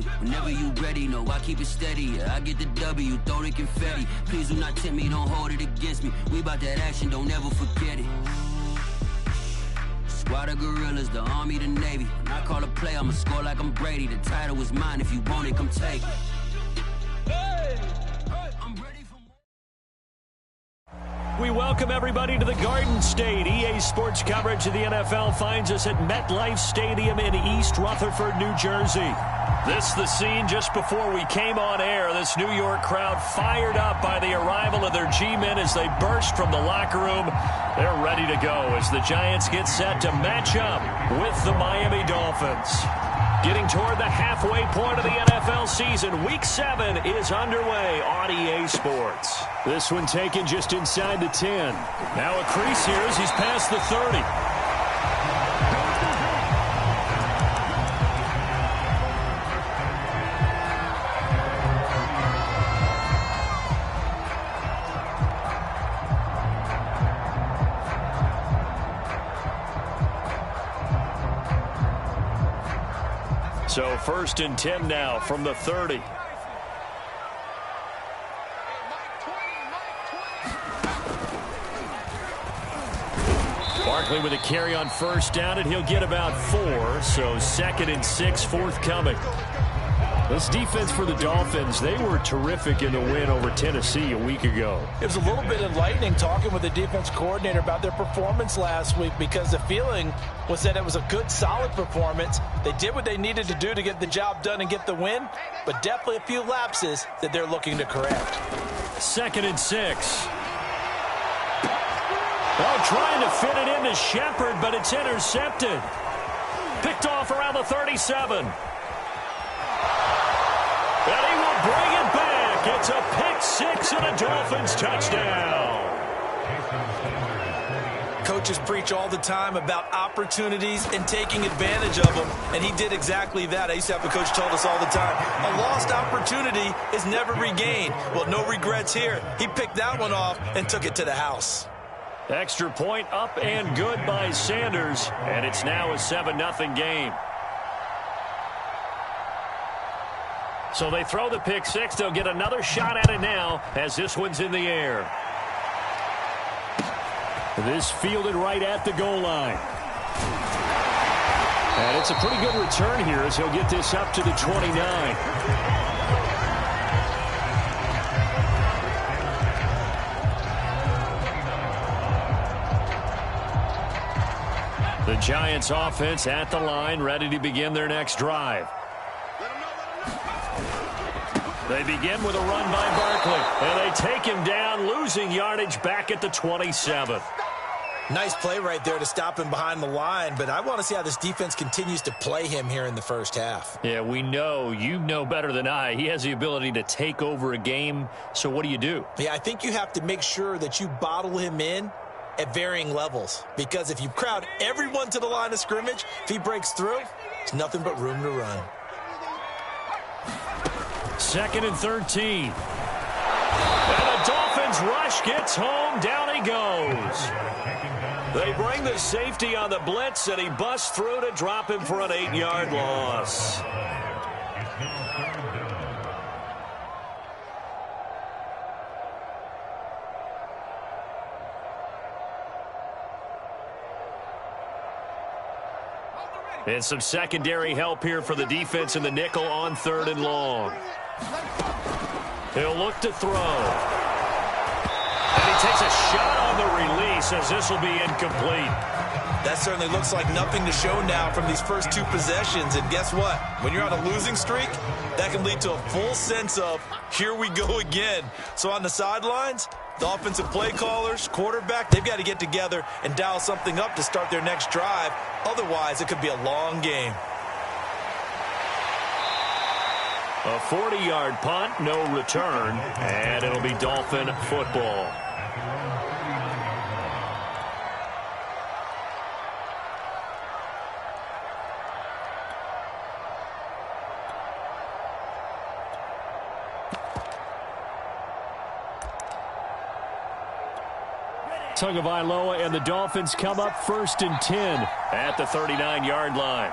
me. Whenever you ready, no, I keep it steady. Yeah, I get the W, throw the confetti. Please do not tempt me, don't hold it against me. We about that action, don't ever forget it. Squad of gorillas, the army, the navy. When I call a play, I'ma score like I'm Brady. The title is mine, if you want it, come take it. We welcome everybody to the Garden State. EA Sports coverage of the NFL finds us at MetLife Stadium in East Rutherford, New Jersey. This the scene just before we came on air. This New York crowd fired up by the arrival of their G-men as they burst from the locker room. They're ready to go as the Giants get set to match up with the Miami Dolphins. Getting toward the halfway point of the NFL season, Week 7 is underway on EA Sports. This one taken just inside the 10. Now a crease here as he's past the 30. So 1st and 10 now from the 30. Barkley with a carry on 1st down, and he'll get about 4. So 2nd and 6 forthcoming. This defense for the Dolphins, they were terrific in the win over Tennessee a week ago. It was a little bit enlightening talking with the defense coordinator about their performance last week, because the feeling was that it was a good, solid performance. They did what they needed to do to get the job done and get the win, but definitely a few lapses that they're looking to correct. 2nd and 6. Oh, trying to fit it into Shepard, but it's intercepted. Picked off around the 37. And he will bring it back. It's a pick 6 and a Dolphins touchdown. Coaches preach all the time about opportunities and taking advantage of them, and he did exactly that. I used to have a coach told us all the time, a lost opportunity is never regained. Well, no regrets here. He picked that one off and took it to the house. Extra point up and good by Sanders, and it's now a 7-0 game. So they throw the pick 6. They'll get another shot at it now as this one's in the air. This fielded right at the goal line. And it's a pretty good return here as he'll get this up to the 29. The Giants offense at the line, ready to begin their next drive. They begin with a run by Barkley, and they take him down, losing yardage back at the 27. Nice play right there to stop him behind the line, but I want to see how this defense continues to play him here in the first half. Yeah, we know. You know better than I. He has the ability to take over a game, so what do you do? Yeah, I think you have to make sure that you bottle him in at varying levels, because if you crowd everyone to the line of scrimmage, if he breaks through, there's nothing but room to run. 2nd and 13. And the Dolphins rush gets home. Down he goes. They bring the safety on the blitz, and he busts through to drop him for an 8-yard loss. And some secondary help here for the defense in the nickel on 3rd and long. He'll look to throw. And he takes a shot on the release as this will be incomplete. That certainly looks like nothing to show now from these first 2 possessions. And guess what? When you're on a losing streak, that can lead to a full sense of, here we go again. So on the sidelines, the offensive play callers, quarterback, they've got to get together and dial something up to start their next drive. Otherwise, it could be a long game. A 40-yard punt, no return, and it'll be Dolphin football. Tagovailoa and the Dolphins come up 1st and 10 at the 39-yard line.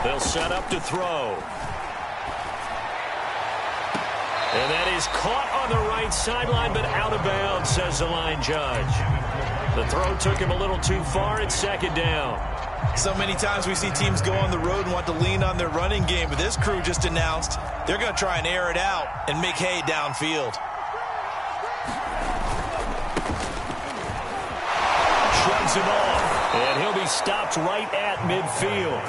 They'll set up to throw. And that is caught on the right sideline, but out of bounds, says the line judge. The throw took him a little too far. It's second down. So many times we see teams go on the road and want to lean on their running game, but this crew just announced they're going to try and air it out and make hay downfield. Shrugs him off, and he'll be stopped right at midfield.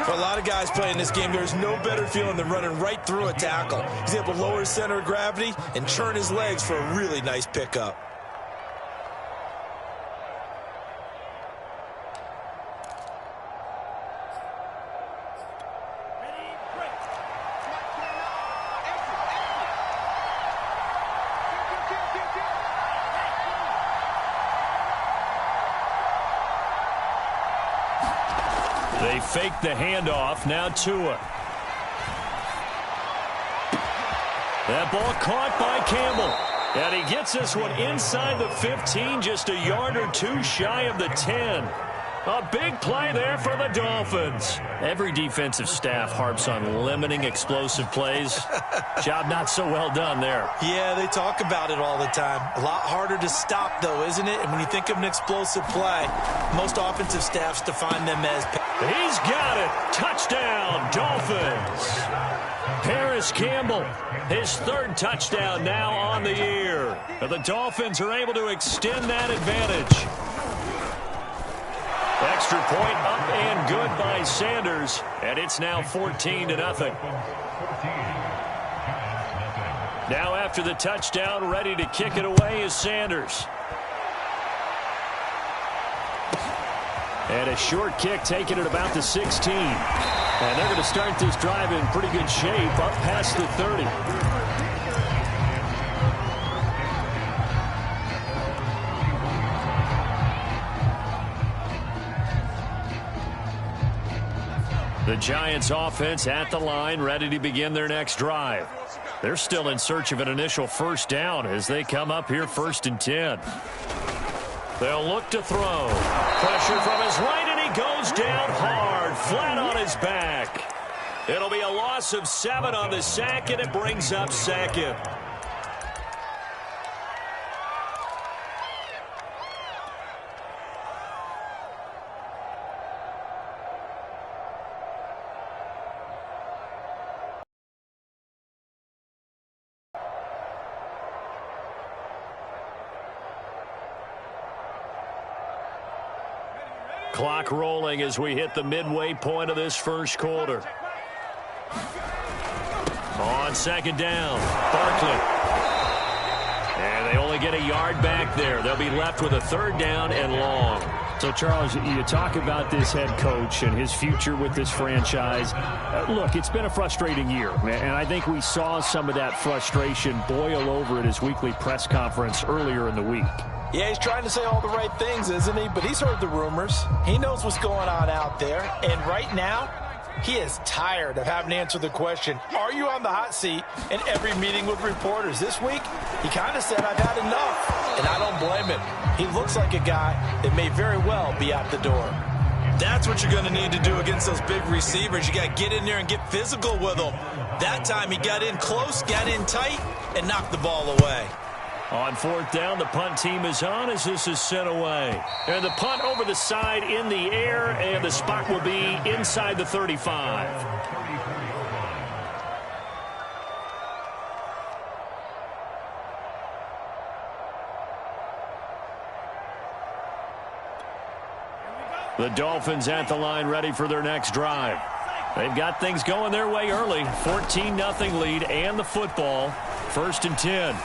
For a lot of guys playing this game, there's no better feeling than running right through a tackle. He's able to lower his center of gravity and churn his legs for a really nice pickup. They fake the handoff. Now Tua. That ball caught by Campbell. And he gets this one inside the 15, just a yard or two shy of the 10. A big play there for the Dolphins. Every defensive staff harps on limiting explosive plays. Job not so well done there. Yeah, they talk about it all the time. A lot harder to stop, though, isn't it? And when you think of an explosive play, most offensive staffs define them as... He's got it. Touchdown, Dolphins. Paris Campbell, his third touchdown now on the year. The Dolphins are able to extend that advantage. Extra point up and good by Sanders, and it's now 14-0. Now after the touchdown, ready to kick it away is Sanders. And a short kick taken at about the 16. And they're going to start this drive in pretty good shape up past the 30. The Giants offense at the line, ready to begin their next drive. They're still in search of an initial first down as they come up here 1st and 10. They'll look to throw. Pressure from his right, and he goes down hard, flat on his back. It'll be a loss of 7 on the sack, and it brings up 2nd. Clock rolling as we hit the midway point of this first quarter. On 2nd down, Barkley. And they only get a yard back there. They'll be left with a 3rd down and long. So, Charles, you talk about this head coach and his future with this franchise. Look, it's been a frustrating year, and I think we saw some of that frustration boil over at his weekly press conference earlier in the week. Yeah, he's trying to say all the right things, isn't he? But he's heard the rumors. He knows what's going on out there. And right now, he is tired of having to answer the question, are you on the hot seat, in every meeting with reporters. This week, he kind of said, I've had enough. And I don't blame him. He looks like a guy that may very well be out the door. That's what you're going to need to do against those big receivers. You got to get in there and get physical with them. That time he got in close, got in tight, and knocked the ball away. On 4th down, the punt team is on as this is sent away. And the punt over the side in the air, and the spot will be inside the 35. The Dolphins at the line, ready for their next drive. They've got things going their way early. 14-0 lead and the football. 1st and 10.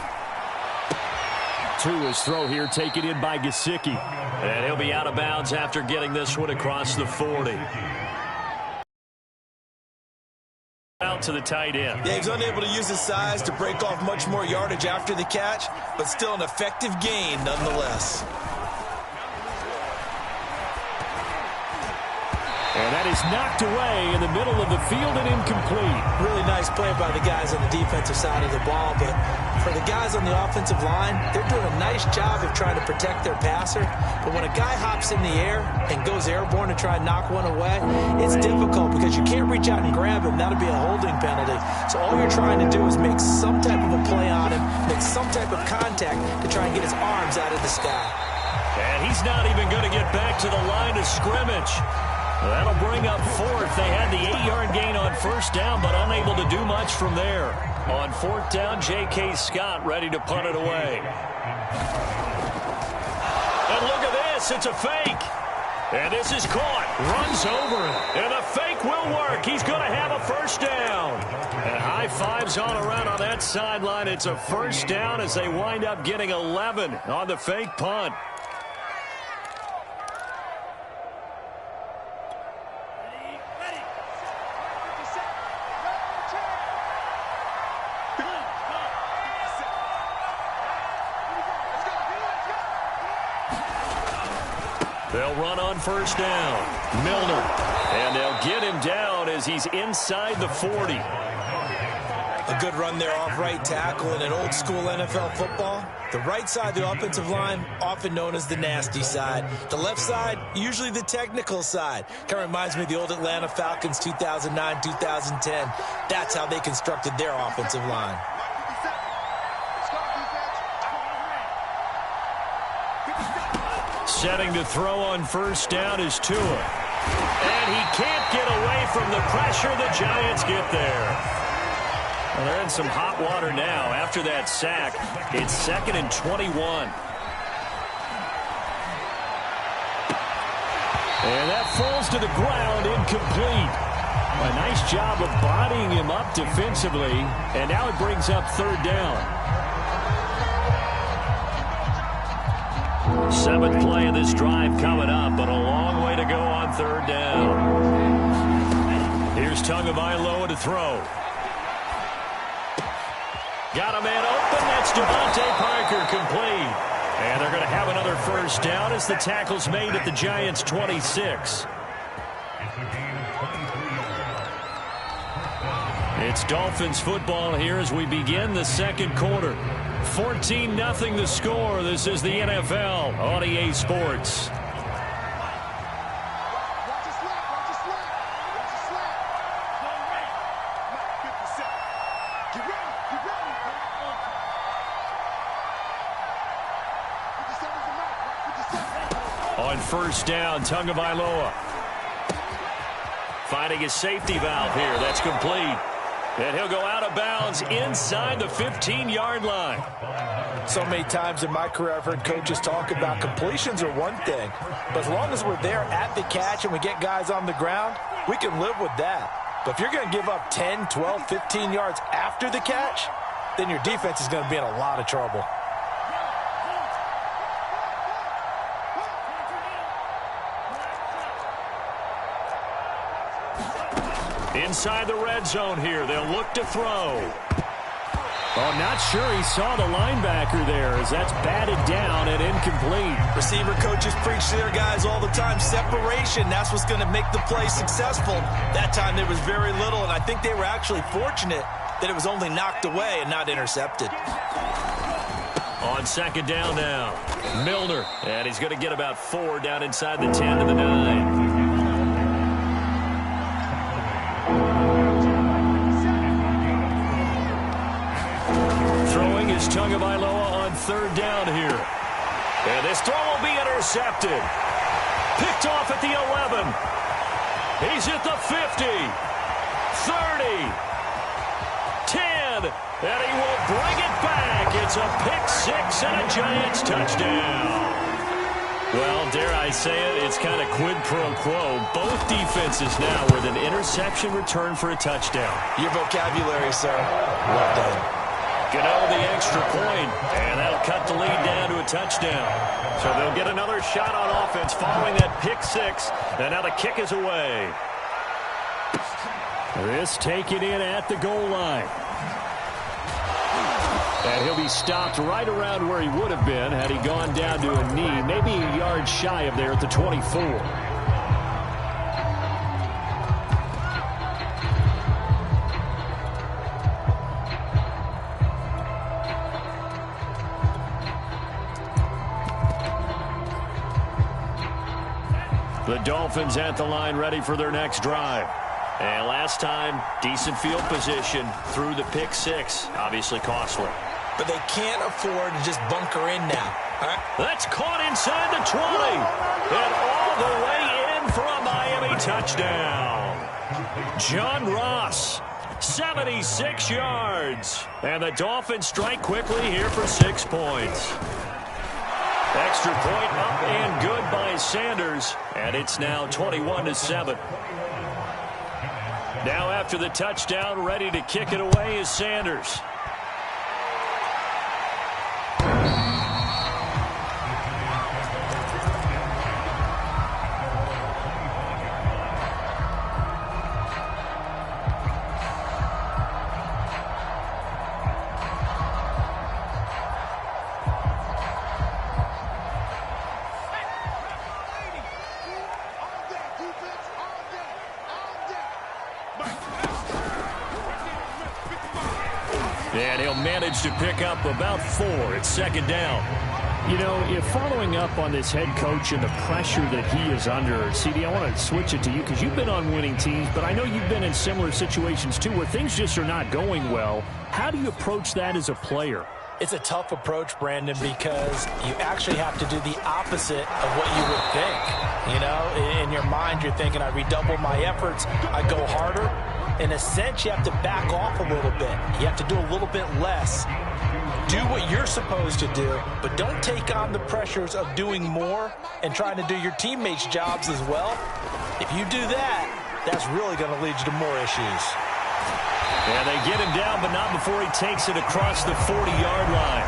Tua's throw here taken in by Gesicki. And he'll be out of bounds after getting this one across the 40. Out to the tight end. Yeah, he's unable to use his size to break off much more yardage after the catch, but still an effective gain nonetheless. And that is knocked away in the middle of the field and incomplete. Really nice play by the guys on the defensive side of the ball, but for the guys on the offensive line, they're doing a nice job of trying to protect their passer. But when a guy hops in the air and goes airborne to try and knock one away, it's difficult because you can't reach out and grab him. That'll be a holding penalty. So all you're trying to do is make some type of a play on him, make some type of contact to try and get his arms out of the sky. And he's not even going to get back to the line of scrimmage. That'll bring up fourth. They had the 8-yard gain on first down, but unable to do much from there. On fourth down, J.K. Scott ready to punt it away. And look at this. It's a fake. And this is caught. Runs over it. And the fake will work. He's going to have a first down. And high fives all around on that sideline. It's a first down as they wind up getting 11 on the fake punt. They'll run on first down. Milner. And they'll get him down as he's inside the 40. A good run there off right tackle in an old school NFL football. The right side of the offensive line, often known as the nasty side. The left side, usually the technical side. Kind of reminds me of the old Atlanta Falcons 2009, 2010. That's how they constructed their offensive line. Setting to throw on first down is Tua. And he can't get away from the pressure. The Giants get there. Well, they're in some hot water now. After that sack, it's 2nd and 21. And that falls to the ground, incomplete. A nice job of bodying him up defensively. And now it brings up third down. 7th play of this drive coming up, but a long way to go on third down. Here's Tagovailoa to throw. Got a man open. That's Devontae Parker, complete. And they're going to have another first down as the tackle's made at the Giants' 26. It's Dolphins football here as we begin the second quarter. 14-0 the score. This is the NFL on EA Sports. On first down, Tagovailoa finding his safety valve here. That's complete. And he'll go out of bounds inside the 15-yard line. So many times in my career I've heard coaches talk about completions are one thing, but as long as we're there at the catch and we get guys on the ground, we can live with that. But if you're going to give up 10, 12, 15 yards after the catch, then your defense is going to be in a lot of trouble. Inside the red zone here. They'll look to throw. Oh, not sure he saw the linebacker there as that's batted down and incomplete. Receiver coaches preach to their guys all the time. Separation, that's what's going to make the play successful. That time there was very little, and I think they were actually fortunate that it was only knocked away and not intercepted. On second down now, Milner. And he's going to get about 4 down inside the 10 to the 9. Throwing is Tagovailoa on third down here. And this throw will be intercepted. Picked off at the 11. He's at the 50. 30. 10. And he will bring it back. It's a pick six and a Giants touchdown. Well, dare I say it, it's kind of quid pro quo. Both defenses now with an interception return for a touchdown. Your vocabulary, sir. Well done. Gano the extra point, and that'll cut the lead down to a touchdown. So they'll get another shot on offense following that pick six, and now the kick is away. This taken in at the goal line. And he'll be stopped right around where he would have been had he gone down to a knee, maybe a yard shy of there at the 24. The Dolphins at the line ready for their next drive. And last time, decent field position through the pick six. Obviously costly. But they can't afford to just bunker in now. All right. That's caught inside the 20. And all the way in for a Miami touchdown. John Ross, 76 yards. And the Dolphins strike quickly here for 6 points. Extra point up and good by Sanders. And it's now 21-7. Now after the touchdown, ready to kick it away is Sanders. And he'll manage to pick up about 4. It's second down. You know, if following up on this head coach and the pressure that he is under, CD, I want to switch it to you because you've been on winning teams, but I know you've been in similar situations too where things just are not going well. How do you approach that as a player? It's a tough approach, Brandon, because you actually have to do the opposite of what you would think. You know, in your mind, you're thinking, I redouble my efforts, I go harder. In a sense, you have to back off a little bit. You have to do a little bit less. Do what you're supposed to do, but don't take on the pressures of doing more and trying to do your teammates' jobs as well. If you do that, that's really going to lead you to more issues. Yeah, they get him down, but not before he takes it across the 40-yard line.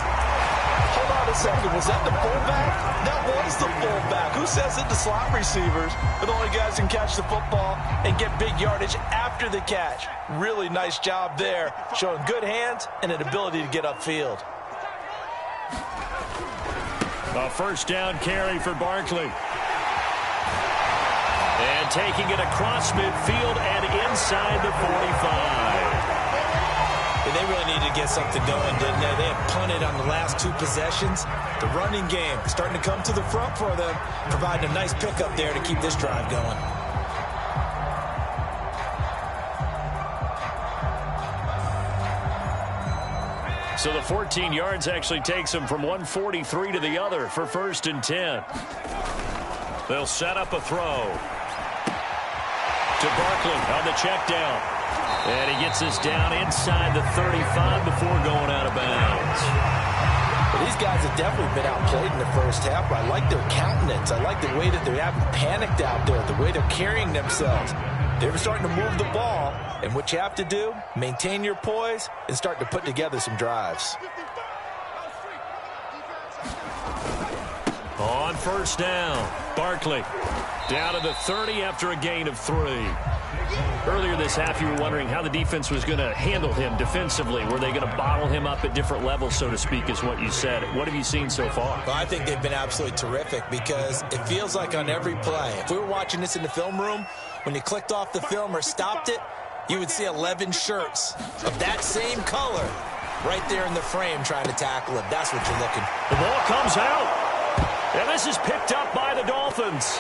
Hold on a second. Was that the fullback? That was the fullback. Who says that the slot receivers are the only guys who can catch the football and get big yardage after the catch? Really nice job there, showing good hands and an ability to get upfield. A first down carry for Barkley. And taking it across midfield and inside the 45. They really needed to get something going, didn't they? They had punted on the last 2 possessions. The running game starting to come to the front for them, providing a nice pickup there to keep this drive going. So the 14 yards actually takes them from 143 to the other for 1st and 10. They'll set up a throw to Barkley on the check down. And he gets this down inside the 35 before going out of bounds. Well, these guys have definitely been outplayed in the first half, but I like their countenance. I like the way that they haven't panicked out there, the way they're carrying themselves. They're starting to move the ball, and what you have to do, maintain your poise and start to put together some drives. On first down, Barkley down to the 30 after a gain of 3. Earlier this half, you were wondering how the defense was going to handle him defensively. Were they going to bottle him up at different levels, so to speak, is what you said. What have you seen so far? Well, I think they've been absolutely terrific because it feels like on every play, if we were watching this in the film room, when you clicked off the film or stopped it, you would see 11 shirts of that same color right there in the frame trying to tackle him. That's what you're looking for. The ball comes out, and this is picked up by the Dolphins.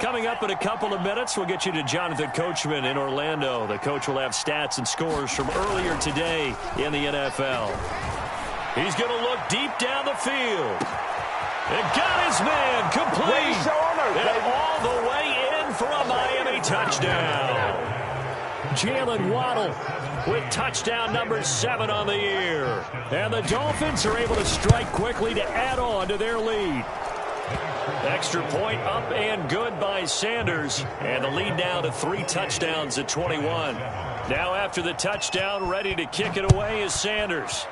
Coming up in a couple of minutes, we'll get you to Jonathan Coachman in Orlando. The coach will have stats and scores from earlier today in the NFL. He's going to look deep down the field. And got his man complete. And all the way in for a Miami touchdown. Jalen Waddle with touchdown number 7 on the year. And the Dolphins are able to strike quickly to add on to their lead. Extra point up and good by Sanders. And the lead now to 3 touchdowns at 21. Now after the touchdown, ready to kick it away is Sanders.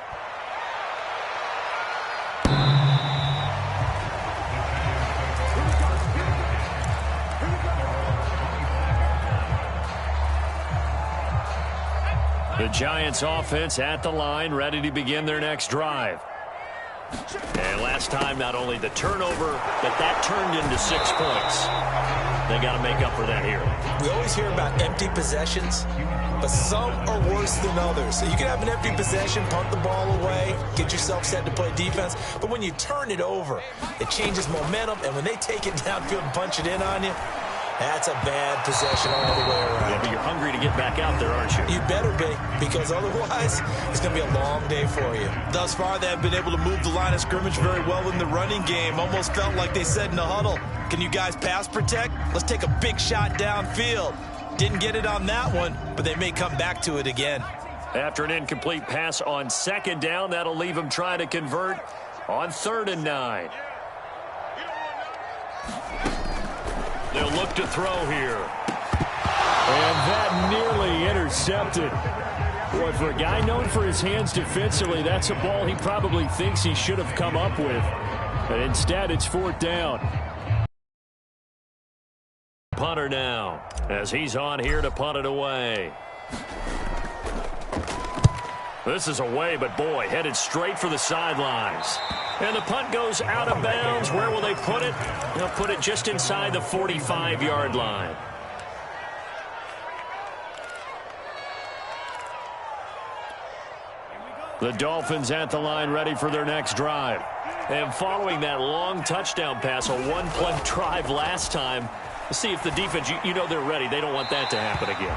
The Giants offense at the line, ready to begin their next drive. And last time, not only the turnover, but that turned into 6 points. They got to make up for that here. We always hear about empty possessions, but some are worse than others. So you can have an empty possession, punt the ball away, get yourself set to play defense, but when you turn it over, it changes momentum, and when they take it downfield and punch it in on you, that's a bad possession all the way around. Yeah, but you're hungry to get back out there, aren't you? You better be, because otherwise it's going to be a long day for you. Thus far, they have been able to move the line of scrimmage very well in the running game. Almost felt like they said in the huddle, can you guys pass protect? Let's take a big shot downfield. Didn't get it on that one, but they may come back to it again. After an incomplete pass on second down, that'll leave them trying to convert on 3rd and 9. They'll look to throw here. And that nearly intercepted. Boy, for a guy known for his hands defensively, that's a ball he probably thinks he should have come up with. But instead, it's 4th down. Punter now, as he's on here to punt it away. This is away, but boy, headed straight for the sidelines. And the punt goes out of bounds. Where will they put it? They'll put it just inside the 45-yard line. The Dolphins at the line, ready for their next drive. And following that long touchdown pass, a one-play drive last time, let's see if the defense, you know they're ready. They don't want that to happen again.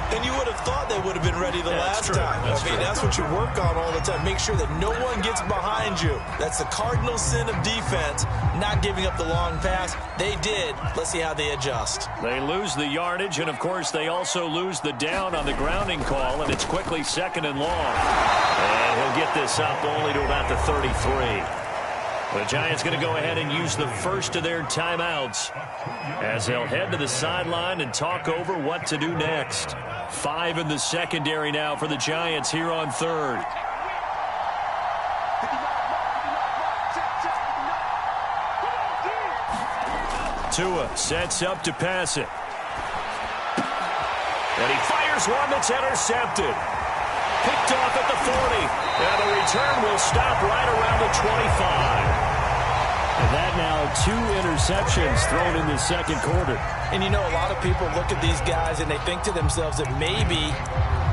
And you would have thought they would have been ready the last time. That's what you work on all the time. Make sure that no one gets behind you. That's the cardinal sin of defense, not giving up the long pass. They did. Let's see how they adjust. They lose the yardage, and, of course, they also lose the down on the grounding call, and it's quickly 2nd and long. And he'll get this up only to about the 33. The Giants going to go ahead and use the first of their timeouts as they'll head to the sideline and talk over what to do next. 5 in the secondary now for the Giants here on 3rd. Tua sets up to pass it. And he fires one that's intercepted. Picked off at the 40. And the return will stop right around the 25. And that now 2 interceptions thrown in the 2nd quarter. And you know, a lot of people look at these guys and they think to themselves that maybe,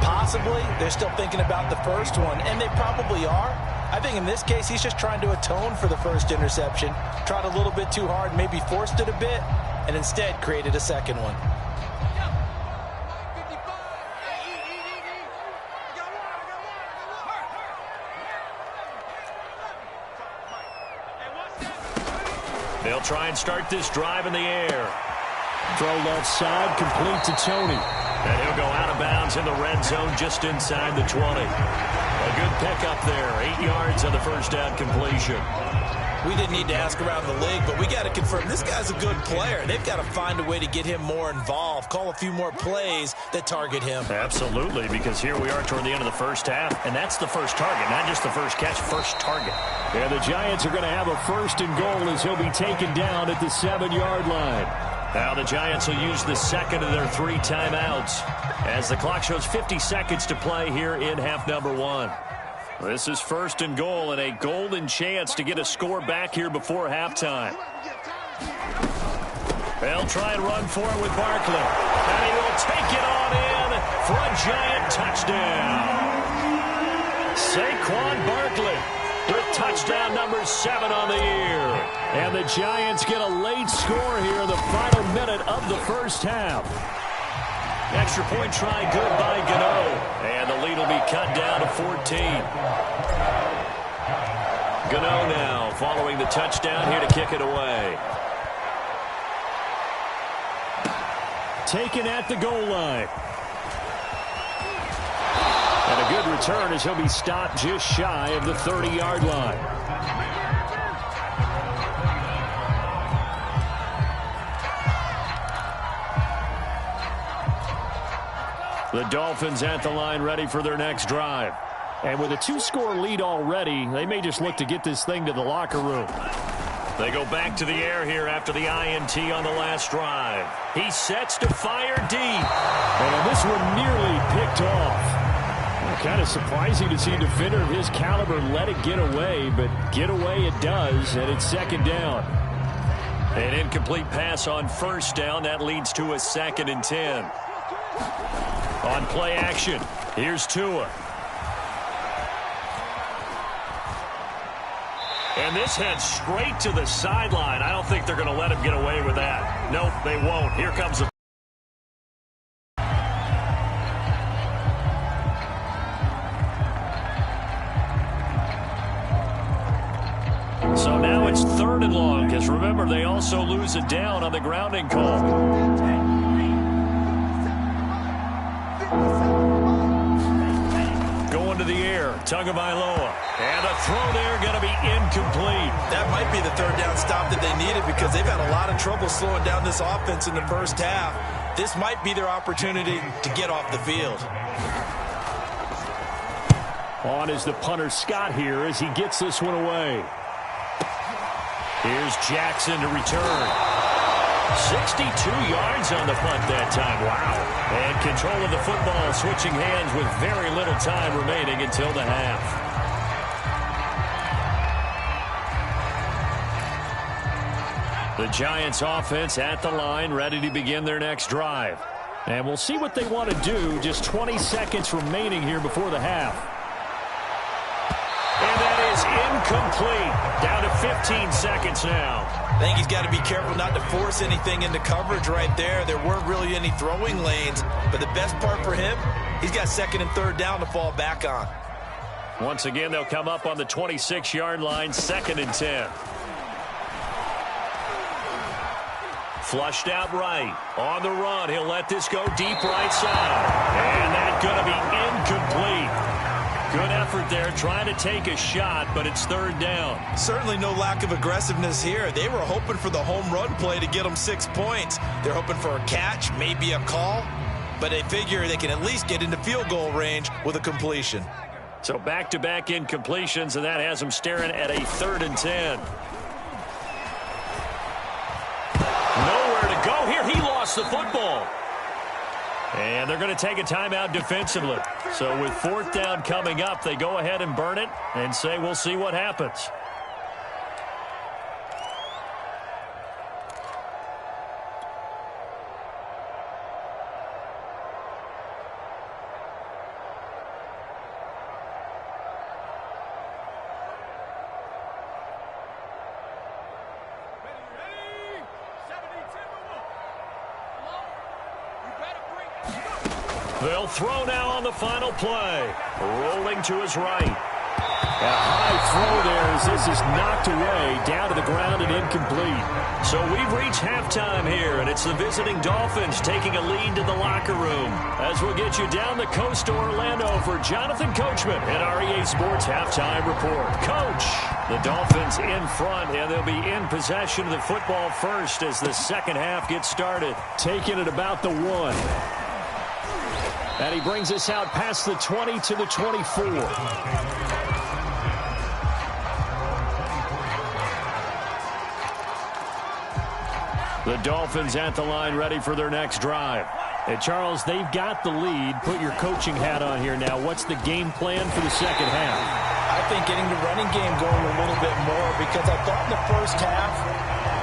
possibly, they're still thinking about the first one. And they probably are. I think in this case, he's just trying to atone for the first interception. Tried a little bit too hard, maybe forced it a bit, and instead created a second one. They'll try and start this drive in the air. Throw left side, complete to Tony. And he'll go out of bounds in the red zone just inside the 20. A good pickup there. 8 yards on the first down completion. We didn't need to ask around the league, but we got to confirm this guy's a good player. They've got to find a way to get him more involved, call a few more plays that target him. Absolutely, because here we are toward the end of the first half, and that's the first target, not just the first catch, first target. Yeah, the Giants are going to have a 1st and goal as he'll be taken down at the 7-yard line. Now the Giants will use the 2nd of their 3 timeouts as the clock shows 50 seconds to play here in half number 1. This is 1st and goal and a golden chance to get a score back here before halftime. They'll try and run for it with Barkley. And he will take it on in for a Giant touchdown. Saquon Barkley with touchdown number 7 on the year. And the Giants get a late score here in the final minute of the first half. Extra point try good by Gano. And the lead will be cut down to 14. Gano now following the touchdown here to kick it away. Taken at the goal line. And a good return as he'll be stopped just shy of the 30-yard line. The Dolphins at the line ready for their next drive. And with a 2-score lead already, they may just look to get this thing to the locker room. They go back to the air here after the INT on the last drive. He sets to fire deep. And this one nearly picked off. Kind of surprising to see a defender of his caliber let it get away, but get away it does, and it's 2nd down. An incomplete pass on first down. That leads to a 2nd and 10. On play action, here's Tua. And this heads straight to the sideline. I don't think they're going to let him get away with that. Nope, they won't. Here comes the... So now it's 3rd and long, because remember, they also lose it down on the grounding call. Going to the air, Tagovailoa. And a throw there going to be incomplete. That might be the 3rd down stop that they needed, because they've had a lot of trouble slowing down this offense in the first half. This might be their opportunity to get off the field. On is the punter Scott here as he gets this one away. Here's Jackson to return. 62 yards on the punt that time. Wow. And control of the football switching hands with very little time remaining until the half. The Giants offense at the line, ready to begin their next drive. And we'll see what they want to do. Just 20 seconds remaining here before the half. And that is incomplete. Down to 15 seconds now. I think he's got to be careful not to force anything into coverage right there. There weren't really any throwing lanes. But the best part for him, he's got 2nd and 3rd down to fall back on. Once again, they'll come up on the 26-yard line, 2nd and 10. Flushed out right. On the run, he'll let this go deep right side. And that's going to be incomplete. Good effort there, trying to take a shot, but it's 3rd down. Certainly no lack of aggressiveness here. They were hoping for the home run play to get them 6 points. They're hoping for a catch, maybe a call, but they figure they can at least get into field goal range with a completion. So back-to-back incompletions, and that has them staring at a 3rd and 10. Nowhere to go here. He lost the football. And they're going to take a timeout defensively. So with 4th down coming up, they go ahead and burn it and say we'll see what happens. They'll throw now on the final play. Rolling to his right. A high throw there as this is knocked away, down to the ground and incomplete. So we've reached halftime here, and it's the visiting Dolphins taking a lead to the locker room. As we'll get you down the coast to Orlando for Jonathan Coachman at our EA Sports Halftime Report. Coach, the Dolphins in front, and they'll be in possession of the football first as the second half gets started. Taking it about the 1. And he brings us out past the 20 to the 24. The Dolphins at the line ready for their next drive. Hey, Charles, they've got the lead. Put your coaching hat on here now. What's the game plan for the second half? I think getting the running game going a little bit more, because I thought in the first half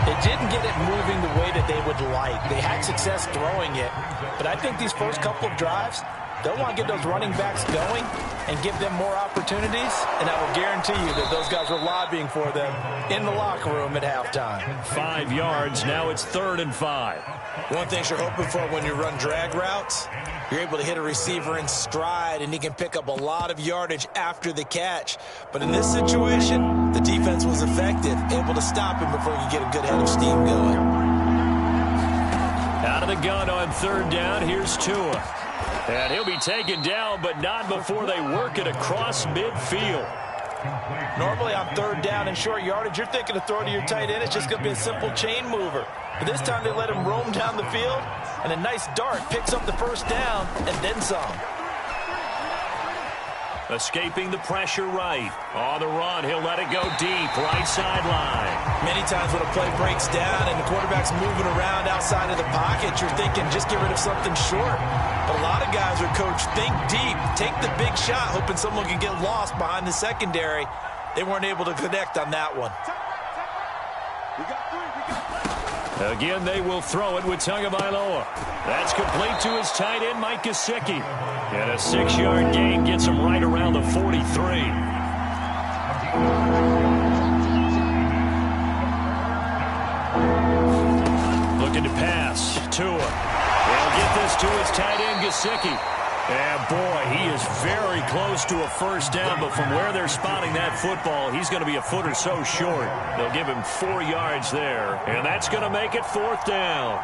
it didn't get it moving the way that they would like. They had success throwing it, but I think these first couple of drives, they'll want to get those running backs going and give them more opportunities, and I will guarantee you that those guys were lobbying for them in the locker room at halftime. 5 yards. Now it's 3rd and 5. One thing you're hoping for when you run drag routes, you're able to hit a receiver in stride, and he can pick up a lot of yardage after the catch. But in this situation, the defense was effective, able to stop him before he could get a good head of steam going. Out of the gun on 3rd down, here's Tua. And he'll be taken down, but not before they work it across midfield. Normally on 3rd down and short yardage, you're thinking to throw to your tight end. It's just going to be a simple chain mover. But this time they let him roam down the field, and a nice dart picks up the 1st down and then some. Escaping the pressure right. On the run, he'll let it go deep, right sideline. Many times when a play breaks down and the quarterback's moving around outside of the pocket, you're thinking just get rid of something short. But a lot of guys are coached, think deep, take the big shot, hoping someone can get lost behind the secondary. They weren't able to connect on that one. Again, they will throw it with Tagovailoa. That's complete to his tight end, Mike Gesicki. And a 6-yard gain gets him right around the 43. Looking to pass. Tua. They'll get this to his tight end, Gesicki. And, boy, he is very close to a first down, but from where they're spotting that football, he's going to be a foot or so short. They'll give him 4 yards there, and that's going to make it 4th down.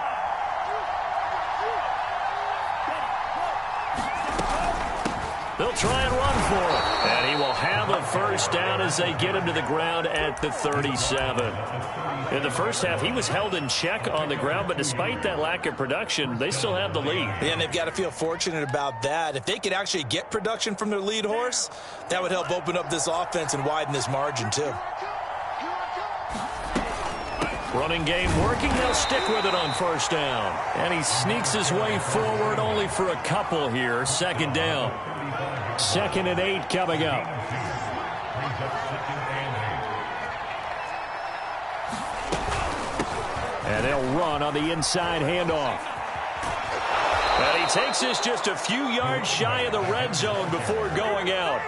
They'll try and run for him. And he will have a first down as they get him to the ground at the 37. In the first half, he was held in check on the ground, but despite that lack of production, they still have the lead. Yeah, and they've got to feel fortunate about that. If they could actually get production from their lead horse, that would help open up this offense and widen this margin, too. Running game working. They'll stick with it on first down. And he sneaks his way forward only for a couple here. 2nd down. 2nd and 8 coming up. And they'll run on the inside handoff. And he takes this just a few yards shy of the red zone before going out.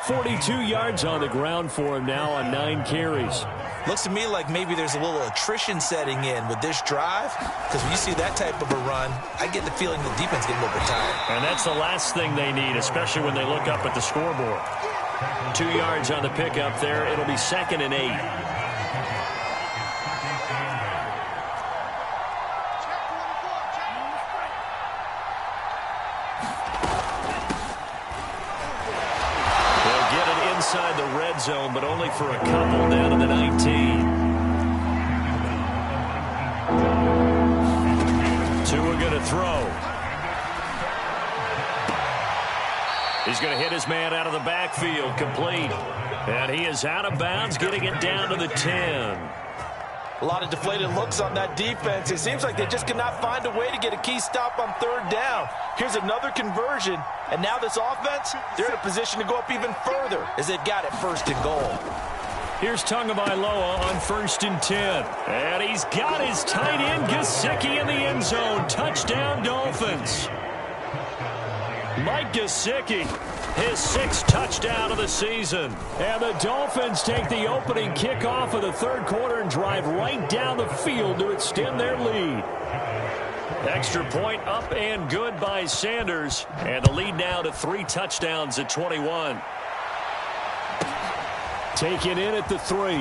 42 yards on the ground for him now on 9 carries. Looks to me like maybe there's a little attrition setting in with this drive, because when you see that type of a run, I get the feeling the defense getting a little bit tired. And that's the last thing they need, especially when they look up at the scoreboard. 2 yards on the pickup there. It'll be 2nd and 8. Inside the red zone, but only for a couple down to the 19. Tua going to throw. He's going to hit his man out of the backfield, complete. And he is out of bounds, getting it down to the 10. A lot of deflated looks on that defense. It seems like they just cannot find a way to get a key stop on 3rd down. Here's another conversion, and now this offense, they're in a position to go up even further as they've got it 1st and goal. Here's Tagovailoa on 1st and 10. And he's got his tight end, Gesicki, in the end zone. Touchdown, Dolphins. Mike Gesicki, his 6th touchdown of the season. And the Dolphins take the opening kickoff of the 3rd quarter and drive right down the field to extend their lead. Extra point up and good by Sanders. And the lead now to 3 touchdowns at 21. Taken in at the 3.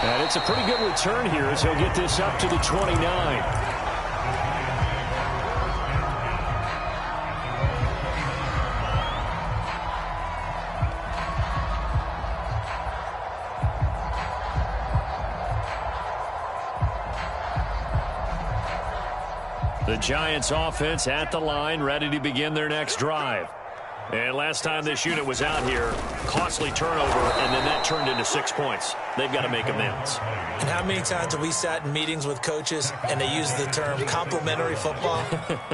And it's a pretty good return here as he'll get this up to the 29. The Giants offense at the line, ready to begin their next drive. And last time this unit was out here, costly turnover, and then that turned into 6 points. They've got to make amends. And how many times have we sat in meetings with coaches and they use the term complementary football?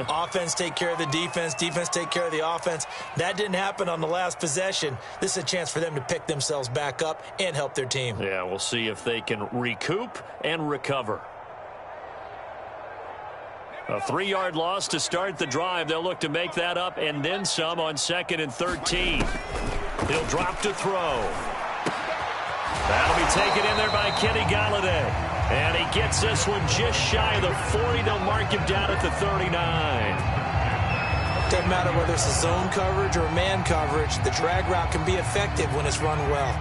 Offense take care of the defense, defense take care of the offense. That didn't happen on the last possession. This is a chance for them to pick themselves back up and help their team. Yeah, we'll see if they can recoup and recover. A 3-yard loss to start the drive. They'll look to make that up and then some on 2nd and 13. He'll drop to throw. That'll be taken in there by Kenny Golladay. And he gets this one just shy of the 40. They'll mark him down at the 39. Doesn't matter whether it's a zone coverage or man coverage. The drag route can be effective when it's run well.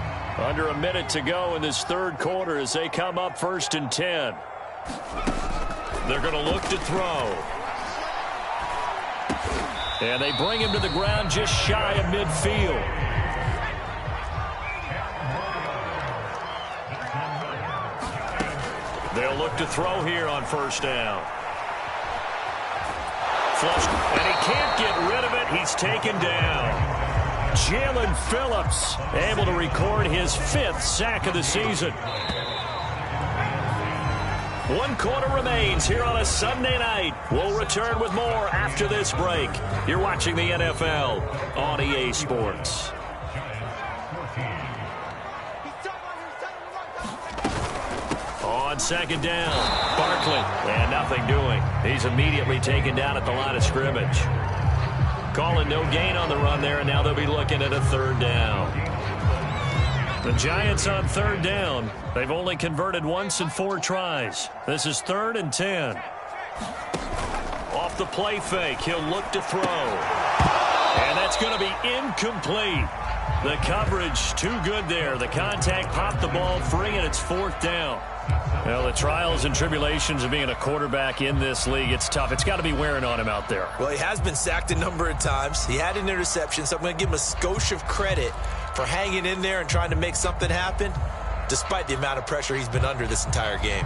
Under a minute to go in this 3rd quarter as they come up 1st and 10. They're going to look to throw. And they bring him to the ground just shy of midfield. They'll look to throw here on 1st down. Flush, and he can't get rid of it. He's taken down. Jalen Phillips able to record his 5th sack of the season. 1 quarter remains here on a Sunday night. We'll return with more after this break. You're watching the NFL on EA Sports. On second down, Barkley. And nothing doing. He's immediately taken down at the line of scrimmage. Calling no gain on the run there, and now they'll be looking at a third down. The Giants on third down. They've only converted once in 4 tries. This is 3rd and 10. Off the play fake, he'll look to throw. And that's going to be incomplete. The coverage too good there. The contact popped the ball free, and it's 4th down. Well, the trials and tribulations of being a quarterback in this league, it's tough. It's got to be wearing on him out there. Well, he has been sacked a number of times. He had an interception, so I'm going to give him a skosh of credit for hanging in there and trying to make something happen, despite the amount of pressure he's been under this entire game.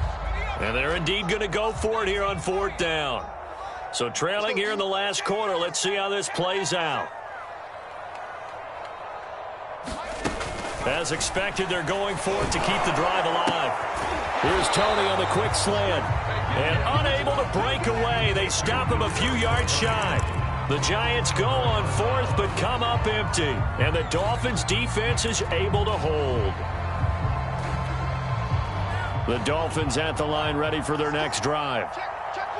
And they're indeed going to go for it here on 4th down. So trailing here in the last quarter, let's see how this plays out. As expected, they're going for it to keep the drive alive. Here's Tony on the quick slant. And unable to break away. They stop him a few yards shy. The Giants go on 4th, but come up empty. And the Dolphins' defense is able to hold. The Dolphins at the line ready for their next drive.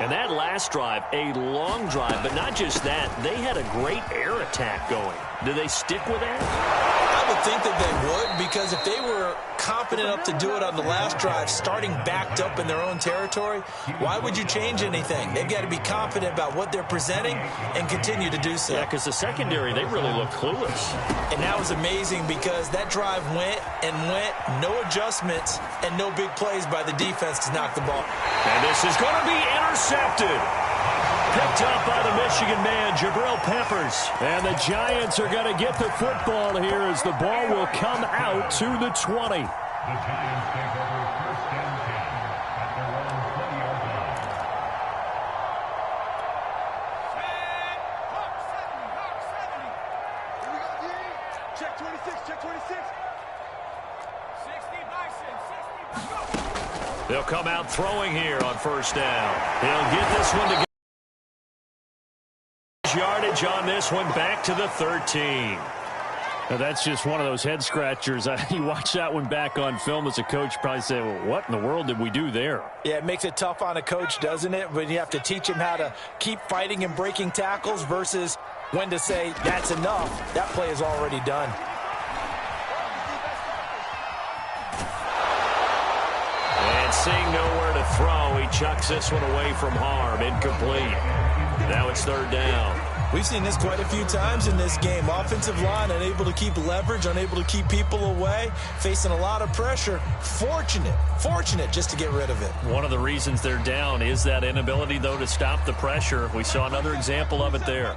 And that last drive, a long drive, but not just that. They had a great air attack going. Do they stick with that? I would think that they would, because if they were confident enough to do it on the last drive, starting backed up in their own territory, why would you change anything? They've got to be confident about what they're presenting and continue to do so. Yeah, because the secondary, they really look clueless. And that was amazing because that drive went and went, no adjustments, and no big plays by the defense to knock the ball. And this is going to be intercepted. Picked up by the Michigan man, Jabril Peppers. And the Giants are going to get the football here as the ball will come out to the 20. The Giants take over 1st and 10 at their own 20-yard line. Here we go, check 26, check 26. 60 Bison, 60. They'll come out throwing here on 1st down. He'll get this one to go. Yardage on this one, back to the 13. Now that's just one of those head scratchers. You watch that one back on film as a coach, probably say, well, what in the world did we do there? Yeah, it makes it tough on a coach, doesn't it? When you have to teach him how to keep fighting and breaking tackles versus when to say, that's enough. That play is already done. And seeing nowhere to throw, he chucks this one away from harm. Incomplete. Now it's 3rd down. We've seen this quite a few times in this game. Offensive line unable to keep leverage, unable to keep people away, facing a lot of pressure. Fortunate just to get rid of it. One of the reasons they're down is that inability, though, to stop the pressure. We saw another example of it there.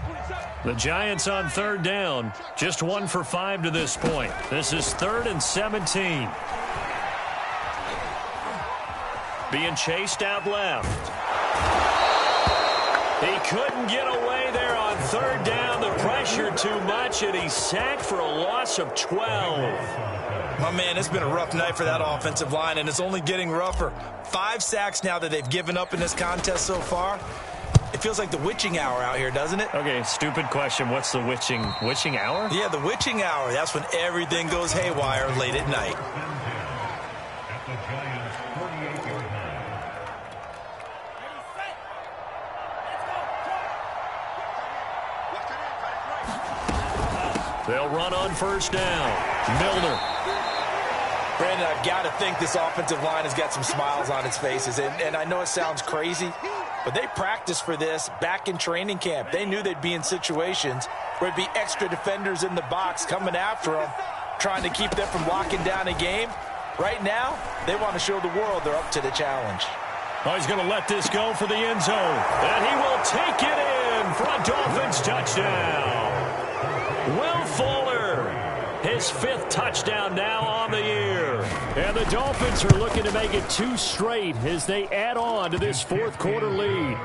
The Giants on 3rd down, just 1 for 5 to this point. This is 3rd and 17. Being chased out left. He couldn't get away there on 3rd down. The pressure too much, and he's sacked for a loss of 12. My man, it's been a rough night for that offensive line, and it's only getting rougher. 5 sacks now that they've given up in this contest so far. It feels like the witching hour out here, doesn't it? Okay, stupid question. What's the witching hour? Yeah, the witching hour. That's when everything goes haywire late at night. At the Giants' 48-yard line. They'll run on 1st down. Milner. Brandon, I've got to think this offensive line has got some smiles on its faces. And I know it sounds crazy, but they practiced for this back in training camp. They knew they'd be in situations where it'd be extra defenders in the box coming after them, trying to keep them from locking down a game. Right now, they want to show the world they're up to the challenge. Oh, he's going to let this go for the end zone. And he will take it in for a Dolphins touchdown. Will Fuller, his 5th touchdown now on the year. And the Dolphins are looking to make it 2 straight as they add on to this 4th quarter lead.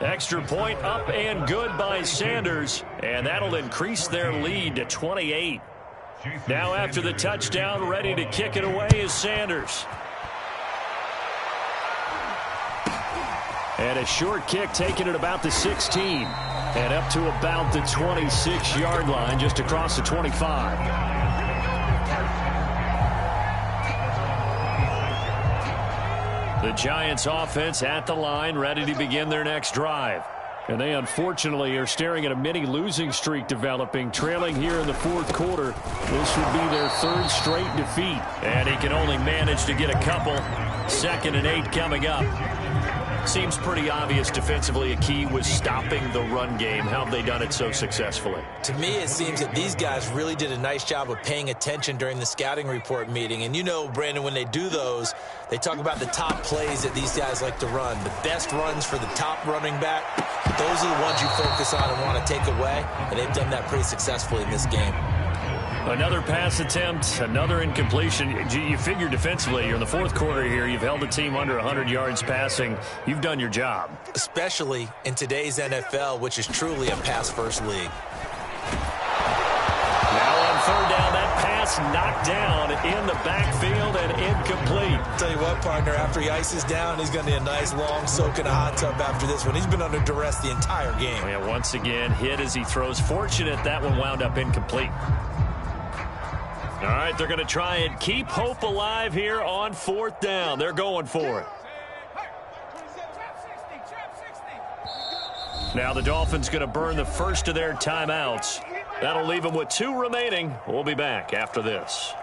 Extra point up and good by Sanders, and that'll increase their lead to 28. Now after the touchdown, ready to kick it away is Sanders. And a short kick taken at about the 16. And up to about the 26-yard line, just across the 25. The Giants offense at the line, ready to begin their next drive. And they unfortunately are staring at a mini losing streak developing, trailing here in the fourth quarter. This would be their third straight defeat. And he can only manage to get a couple. 2nd and 8 coming up. Seems pretty obvious defensively a key was stopping the run game. How have they done it so successfully? To me, it seems that these guys really did a nice job of paying attention during the scouting report meeting. And you know, Brandon, when they do those, they talk about the top plays that these guys like to run. The best runs for the top running back, those are the ones you focus on and want to take away. And they've done that pretty successfully in this game. Another pass attempt, another incompletion. You figure defensively, you're in the fourth quarter here. You've held the team under 100 yards passing. You've done your job. Especially in today's NFL, which is truly a pass-first league. Now on 3rd down, that pass knocked down in the backfield and incomplete. Tell you what, partner, after he ices down, he's going to need a nice long soak in a hot tub after this one. He's been under duress the entire game. Yeah, once again, hit as he throws. Fortunate that one wound up incomplete. All right, they're going to try and keep hope alive here on 4th down. They're going for it. Now the Dolphins going to burn the first of their timeouts. That'll leave them with 2 remaining. We'll be back after this.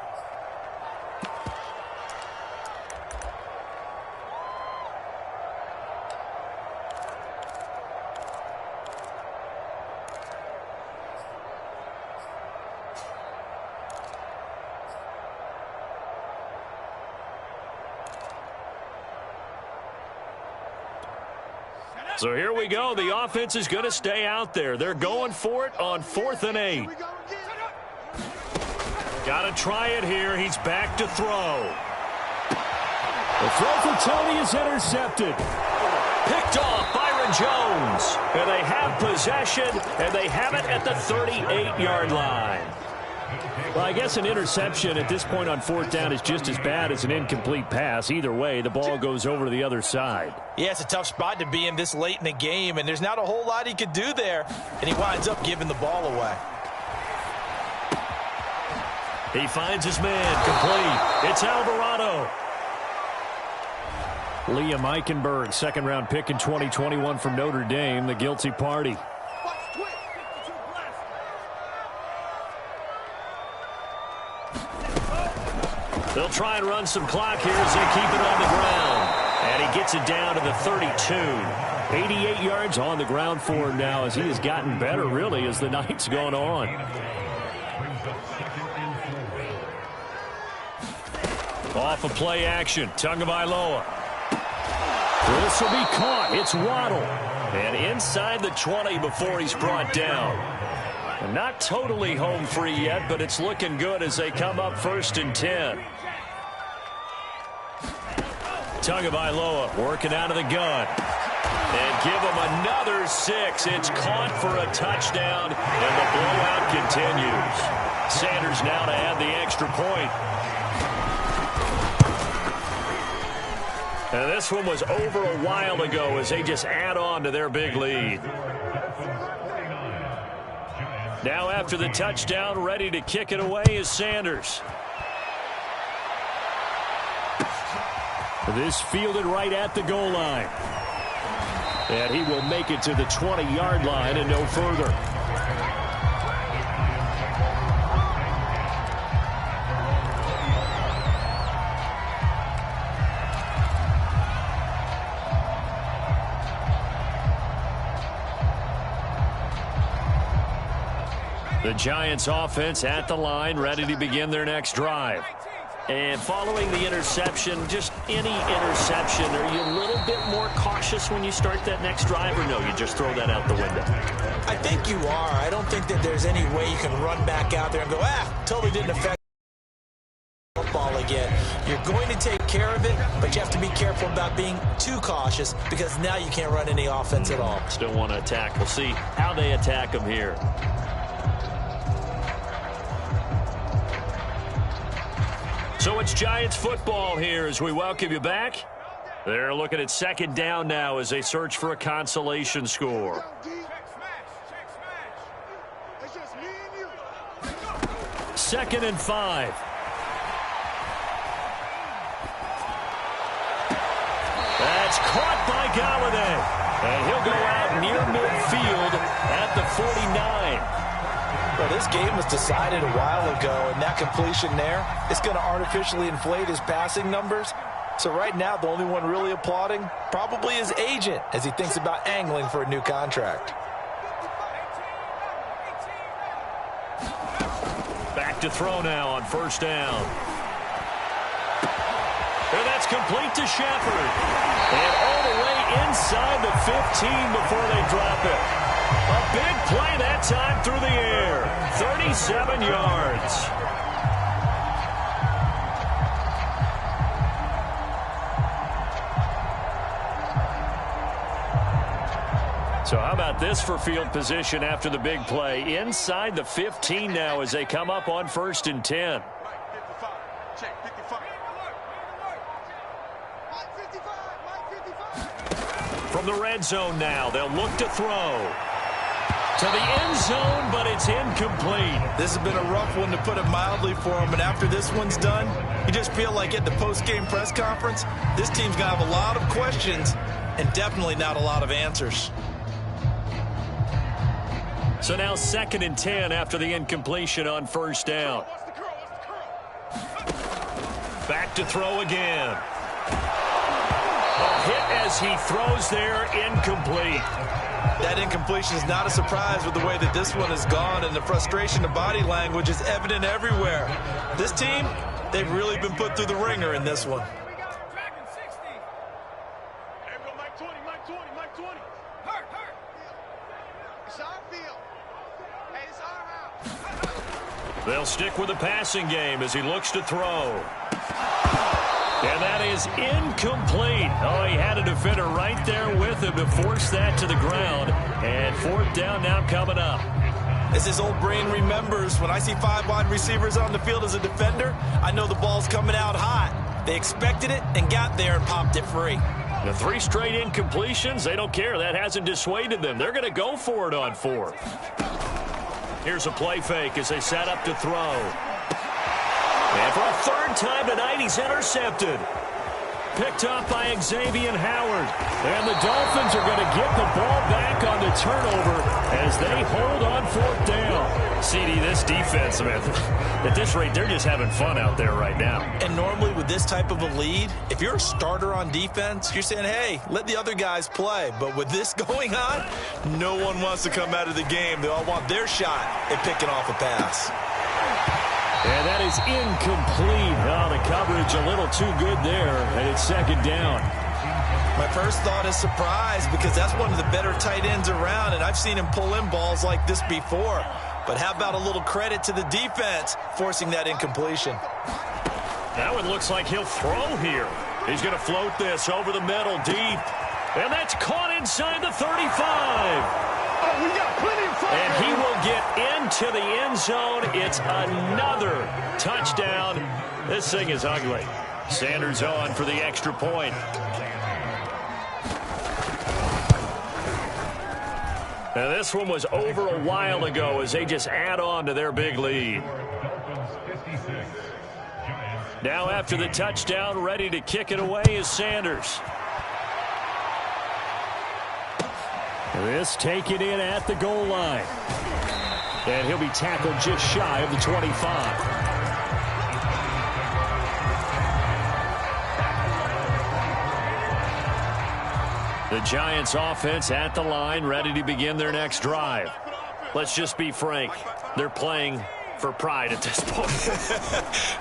So here we go. The offense is going to stay out there. They're going for it on 4th and 8. Got to try it here. He's back to throw. The throw for Tony is intercepted. Picked off Byron Jones. And they have possession, and they have it at the 38-yard line. Well, I guess an interception at this point on 4th down is just as bad as an incomplete pass. Either way, the ball goes over to the other side. Yeah, it's a tough spot to be in this late in the game, and there's not a whole lot he could do there, and he winds up giving the ball away. He finds his man complete. It's Alvarado. Liam Eichenberg, 2nd-round pick in 2021 from Notre Dame, the guilty party. They'll try and run some clock here as they keep it on the ground. And he gets it down to the 32. 88 yards on the ground for him now as he has gotten better, really, as the night's gone on. Off of play action, Tagovailoa. This will be caught. It's Waddle. And inside the 20 before he's brought down. And not totally home free yet, but it's looking good as they come up 1st and 10. Tagovailoa working out of the gun. And give him another 6. It's caught for a touchdown, and the blowout continues. Sanders now to add the extra point. And this one was over a while ago as they just add on to their big lead. Now after the touchdown, ready to kick it away is Sanders. This fielded right at the goal line. And he will make it to the 20-yard line and no further. The Giants offense at the line, ready to begin their next drive. And following the interception, just any interception, are you a little bit more cautious when you start that next drive, or no, you just throw that out the window? I think you are. I don't think that there's any way you can run back out there and go, totally didn't affect football again. You're going to take care of it, but you have to be careful about being too cautious because now you can't run any offense at all. Still want to attack. We'll see how they attack them here. So it's Giants football here as we welcome you back. They're looking at 2nd down now as they search for a consolation score. 2nd and 5. That's caught by Galladay. And he'll go out near midfield at the 49. Well, this game was decided a while ago, and that completion there is going to artificially inflate his passing numbers. So right now, the only one really applauding probably his agent as he thinks about angling for a new contract. Back to throw now on first down. And that's complete to Shepard. And all the way inside the 15 before they drop it. A big play that time through the air. 37 yards. So how about this for field position after the big play? Inside the 15 now as they come up on 1st and 10. From the red zone now, they'll look to throw. To the end zone, but it's incomplete. This has been a rough one, to put it mildly, for him. And after this one's done, you just feel like at the post-game press conference, this team's going to have a lot of questions and definitely not a lot of answers. So now 2nd and 10 after the incompletion on first down. Back to throw again. A hit as he throws there, incomplete. That incompletion is not a surprise with the way that this one has gone, and the frustration of body language is evident everywhere. This team, they've really been put through the ringer in this one. They'll stick with the passing game as he looks to throw. And that is incomplete. Oh, he had a defender right there with him to force that to the ground. And 4th down now coming up. As his old brain remembers, when I see 5 wide receivers on the field as a defender, I know the ball's coming out hot. They expected it and got there and popped it free. The 3 straight incompletions, they don't care. That hasn't dissuaded them. They're going to go for it on 4th. Here's a play fake as they set up to throw. And for a 3rd time tonight, he's intercepted. Picked up by Xavier Howard. And the Dolphins are going to get the ball back on the turnover as they hold on 4th down. CD, this defense, man, at this rate, they're just having fun out there right now. And normally with this type of a lead, if you're a starter on defense, you're saying, hey, let the other guys play. But with this going on, no one wants to come out of the game. They all want their shot at picking off a pass. And that is incomplete. Oh, the coverage a little too good there, and it's 2nd down. My first thought is surprise, because that's one of the better tight ends around, and I've seen him pull in balls like this before. But how about a little credit to the defense forcing that incompletion? That one looks like he'll throw here. He's going to float this over the middle deep. And that's caught inside the 35. We got plenty of fire. And he will get into the end zone. It's another touchdown. This thing is ugly. Sanders on for the extra point. Now this one was over a while ago as they just add on to their big lead. Now after the touchdown, ready to kick it away is Sanders. This taken in at the goal line. And he'll be tackled just shy of the 25. The Giants offense at the line, ready to begin their next drive. Let's just be frank. They're playing for pride at this point.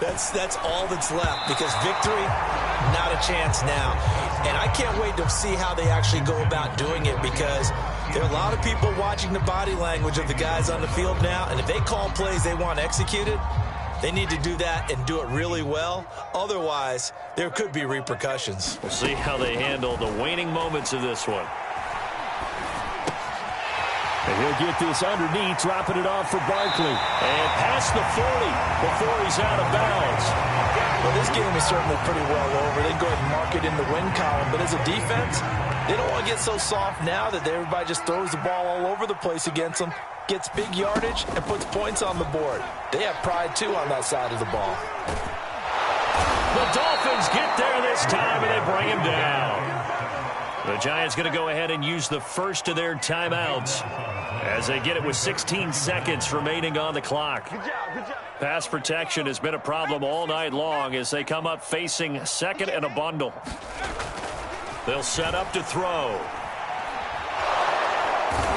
That's all that's left, because victory, not a chance now. And I can't wait to see how they actually go about doing it, because there are a lot of people watching the body language of the guys on the field now, and if they call plays they want executed, they need to do that and do it really well. Otherwise, there could be repercussions. We'll see how they handle the waning moments of this one. And he'll get this underneath, dropping it off for Barkley. And past the 40 before he's out of bounds. Well, this game is certainly pretty well over. They go ahead and mark it in the win column. But as a defense, they don't want to get so soft now that everybody just throws the ball all over the place against them, gets big yardage, and puts points on the board. They have pride, too, on that side of the ball. The Dolphins get there this time, and they bring him down. The Giants going to go ahead and use the first of their timeouts as they get it with 16 seconds remaining on the clock. Pass protection has been a problem all night long as they come up facing second and a bundle. They'll set up to throw.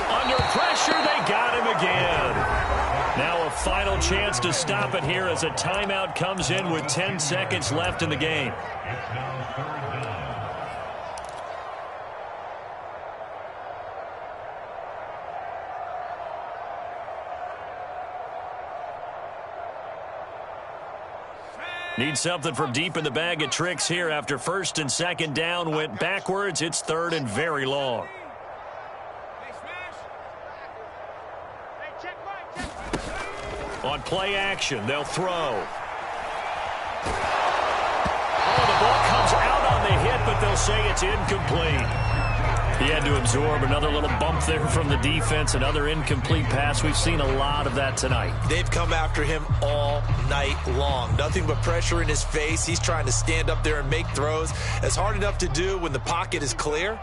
Under pressure, they got him again. Now a final chance to stop it here as a timeout comes in with 10 seconds left in the game. It's now 3rd down. Need something from deep in the bag of tricks here after 1st and 2nd down went backwards. It's 3rd and very long. On play action, they'll throw. Oh, the ball comes out on the hit, but they'll say it's incomplete. He had to absorb another little bump there from the defense, another incomplete pass. We've seen a lot of that tonight. They've come after him all night long. Nothing but pressure in his face. He's trying to stand up there and make throws. It's hard enough to do when the pocket is clear.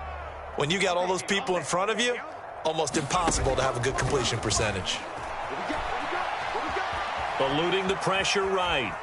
When you got all those people in front of you, almost impossible to have a good completion percentage. Eluding the pressure right.